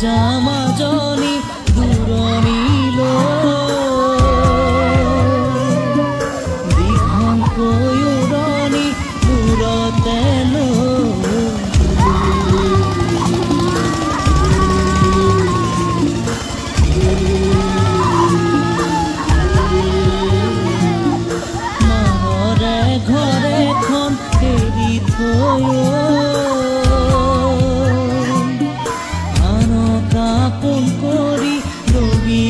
জামাজনী দূৰণিল দীঘল কৈৰণি মূৰতে মাহৰে ঘৰখন এৰি থৈ আপন কৰি ৰবি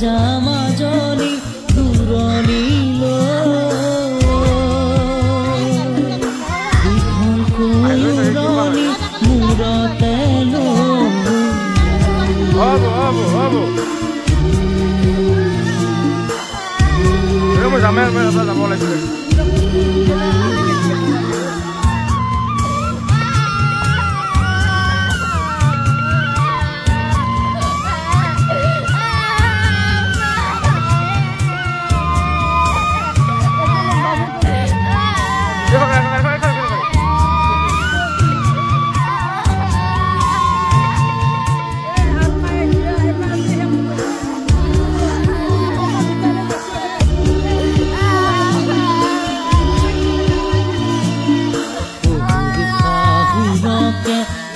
জামাজনী দূৰণিল দীঘল কৈৰণি মূৰতে যামেই যাব লাগিছিলে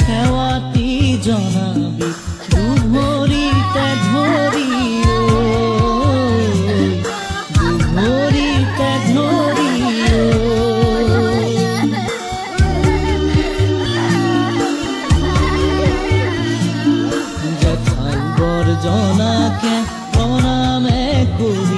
সেৱাতি জনাবি দুভৰিতে ধৰি দুভৰিতে ধৰি জেঠাই বৰজনাকে প্ৰণামে কৰি